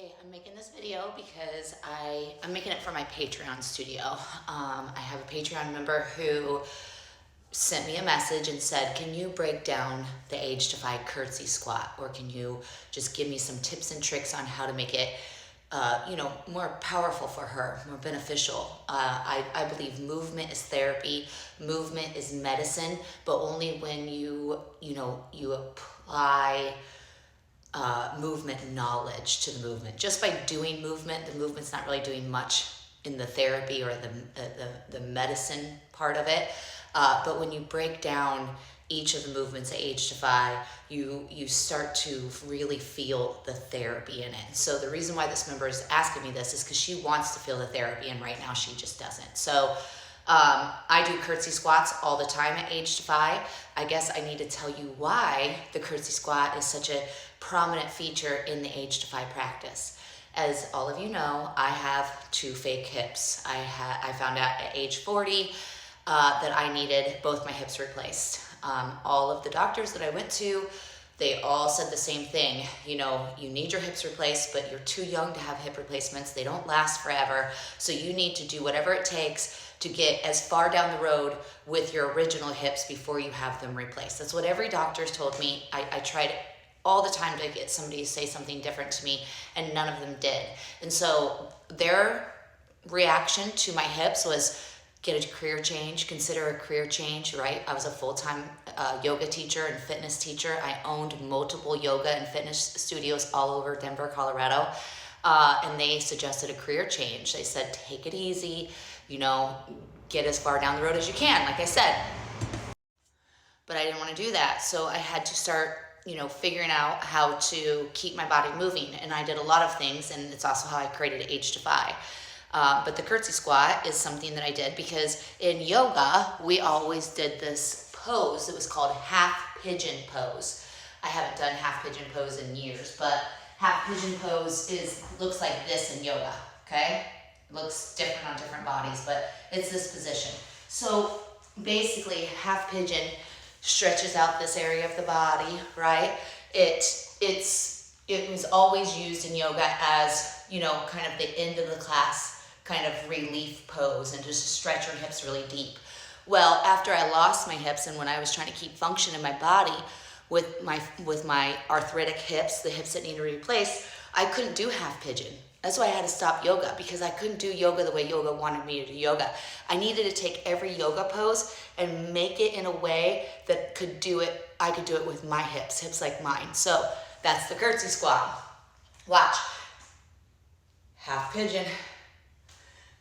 Okay, I'm making this video because I'm making it for my Patreon studio. I have a Patreon member who sent me a message and said, can you break down the AgeDEFY curtsy squat, or can you just give me some tips and tricks on how to make it more powerful for her, more beneficial. I believe movement is therapy, movement is medicine, but only when you apply movement knowledge to the movement. Just by doing movement, the movement's not really doing much in the therapy or the medicine part of it. But when you break down each of the movements at AgeDEFY, you start to really feel the therapy in it. So the reason why this member is asking me this is because she wants to feel the therapy, and right now she just doesn't. So I do curtsy squats all the time at AgeDEFY. I guess I need to tell you why the curtsy squat is such a prominent feature in the AgeDEFY practice. As all of you know, I have two fake hips. I found out at age 40 that I needed both my hips replaced. All of the doctors that I went to, they all said the same thing. You need your hips replaced, but you're too young to have hip replacements. They don't last forever. So you need to do whatever it takes to get as far down the road with your original hips before you have them replaced. That's what every doctor's told me. I tried all the time to get somebody to say something different to me, and none of them did. And so their reaction to my hips was, get a career change, consider a career change, right? I was a full-time yoga teacher and fitness teacher. I owned multiple yoga and fitness studios all over Denver, Colorado. And they suggested a career change. They said, take it easy, get as far down the road as you can, like I said. But I didn't want to do that. So I had to start, figuring out how to keep my body moving. And I did a lot of things, and it's also how I created AgeDEFY. But the curtsy squat is something that I did because in yoga, we always did this pose. It was called half pigeon pose. I haven't done half pigeon pose in years, but half pigeon pose looks like this in yoga, okay? It looks different on different bodies, but it's this position. So basically, half pigeon stretches out this area of the body, right? It was always used in yoga as, kind of the end of the class kind of relief pose, and just to stretch your hips really deep. Well, after I lost my hips, and when I was trying to keep function in my body with my arthritic hips, the hips that need to be replaced, I couldn't do half pigeon. That's why I had to stop yoga, because I couldn't do yoga the way yoga wanted me to do yoga. I needed to take every yoga pose and make it in a way that I could do it with my hips like mine. So that's the curtsy squat. Watch. Half pigeon.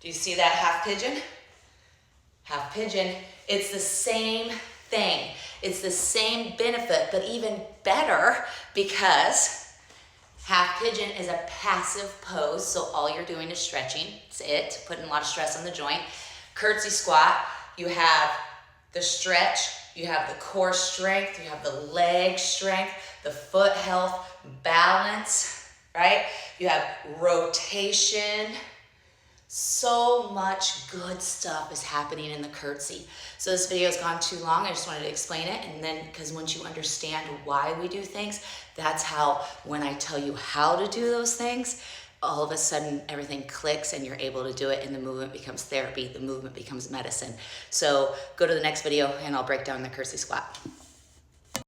Do you see that half pigeon? Half pigeon. It's the same thing. It's the same benefit, but even better, because half pigeon is a passive pose, so all you're doing is stretching. It's it, putting a lot of stress on the joint. Curtsy squat, you have the stretch, you have the core strength, you have the leg strength, the foot health, balance, right? You have rotation. So much good stuff is happening in the curtsy. So this video has gone too long. I just wanted to explain it. And then, because once you understand why we do things, that's how, when I tell you how to do those things, all of a sudden everything clicks and you're able to do it, and the movement becomes therapy. The movement becomes medicine. So go to the next video and I'll break down the curtsy squat.